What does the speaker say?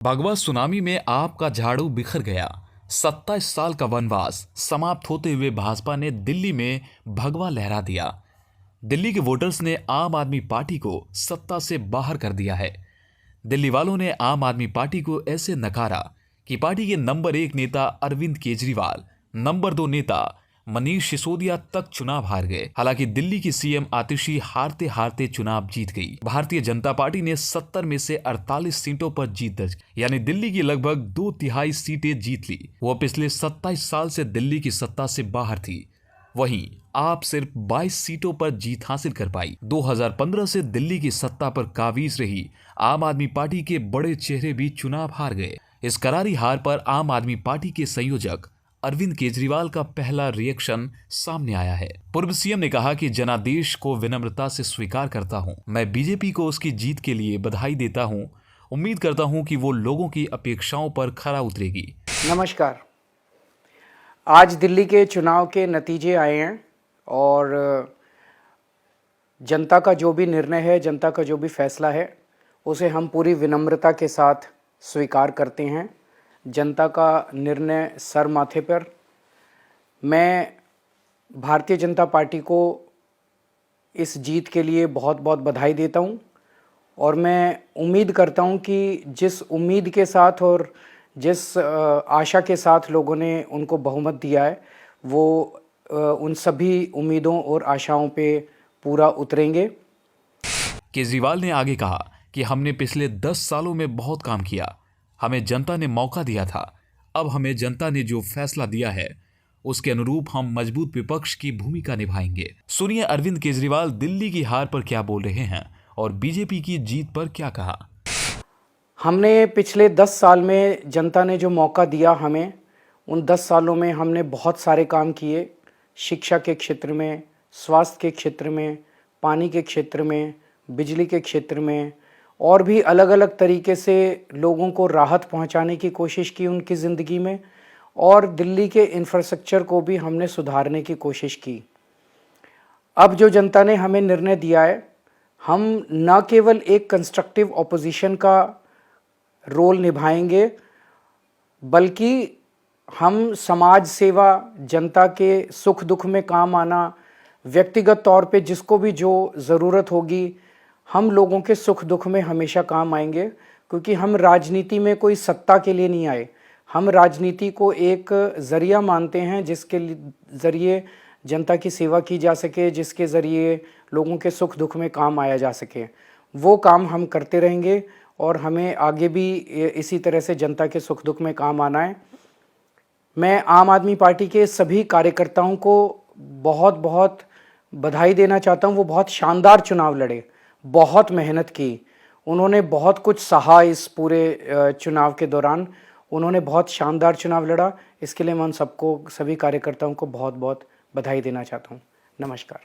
भगवा सुनामी में आपका झाड़ू बिखर गया। 27 साल का वनवास समाप्त होते हुए भाजपा ने दिल्ली में भगवा लहरा दिया। दिल्ली के वोटर्स ने आम आदमी पार्टी को सत्ता से बाहर कर दिया है। दिल्ली वालों ने आम आदमी पार्टी को ऐसे नकारा कि पार्टी के नंबर 1 नेता अरविंद केजरीवाल, नंबर 2 नेता मनीष सिसोदिया तक चुनाव हार गए। हालांकि दिल्ली की सीएम आतिशी हारते हारते चुनाव जीत गई। भारतीय जनता पार्टी ने 70 में से 48 सीटों पर जीत दर्ज, यानी दिल्ली की लगभग 2/3 सीटें जीत ली। वो पिछले 27 साल से दिल्ली की सत्ता से बाहर थी। वहीं आप सिर्फ 22 सीटों पर जीत हासिल कर पाई। 2015 से दिल्ली की सत्ता पर काबिज रही आम आदमी पार्टी के बड़े चेहरे भी चुनाव हार गए। इस करारी हार पर आम आदमी पार्टी के संयोजक अरविंद केजरीवाल का पहला रिएक्शन सामने आया है। पूर्व सीएम ने कहा कि जनादेश को विनम्रता से स्वीकार करता हूं। मैं बीजेपी को उसकी जीत के लिए बधाई देता हूं। उम्मीद करता हूं कि वो लोगों की अपेक्षाओं पर खरा उतरेगी। नमस्कार। आज दिल्ली के चुनाव के नतीजे आए हैं और जनता का जो भी निर्णय है, जनता का जो भी फैसला है, उसे हम पूरी विनम्रता के साथ स्वीकार करते हैं। जनता का निर्णय सर माथे पर। मैं भारतीय जनता पार्टी को इस जीत के लिए बहुत बहुत बधाई देता हूं और मैं उम्मीद करता हूं कि जिस उम्मीद के साथ और जिस आशा के साथ लोगों ने उनको बहुमत दिया है, वो उन सभी उम्मीदों और आशाओं पे पूरा उतरेंगे। केजरीवाल ने आगे कहा कि हमने पिछले 10 सालों में बहुत काम किया। हमें जनता ने मौका दिया था। अब हमें जनता ने जो फैसला दिया है, उसके अनुरूप हम मजबूत विपक्ष की भूमिका निभाएंगे। सुनिए अरविंद केजरीवाल दिल्ली की हार पर क्या बोल रहे हैं और बीजेपी की जीत पर क्या कहा। हमने पिछले 10 साल में जनता ने जो मौका दिया हमें, उन 10 सालों में हमने बहुत सारे काम किए। शिक्षा के क्षेत्र में, स्वास्थ्य के क्षेत्र में, पानी के क्षेत्र में, बिजली के क्षेत्र में और भी अलग अलग तरीके से लोगों को राहत पहुंचाने की कोशिश की उनकी ज़िंदगी में, और दिल्ली के इंफ्रास्ट्रक्चर को भी हमने सुधारने की कोशिश की। अब जो जनता ने हमें निर्णय दिया है, हम न केवल एक कंस्ट्रक्टिव ऑपोजिशन का रोल निभाएंगे, बल्कि हम समाज सेवा, जनता के सुख दुख में काम आना, व्यक्तिगत तौर पे जिसको भी जो ज़रूरत होगी, हम लोगों के सुख दुख में हमेशा काम आएंगे। क्योंकि हम राजनीति में कोई सत्ता के लिए नहीं आए, हम राजनीति को एक ज़रिया मानते हैं जिसके ज़रिए जनता की सेवा की जा सके, जिसके ज़रिए लोगों के सुख दुख में काम आया जा सके। वो काम हम करते रहेंगे और हमें आगे भी इसी तरह से जनता के सुख दुख में काम आना है। मैं आम आदमी पार्टी के सभी कार्यकर्ताओं को बहुत बहुत बधाई देना चाहता हूं। वो बहुत शानदार चुनाव लड़े, बहुत मेहनत की, उन्होंने बहुत कुछ सहा इस पूरे चुनाव के दौरान। उन्होंने बहुत शानदार चुनाव लड़ा। इसके लिए मैं उन सबको, सभी कार्यकर्ताओं को बहुत बहुत बधाई देना चाहता हूं। नमस्कार।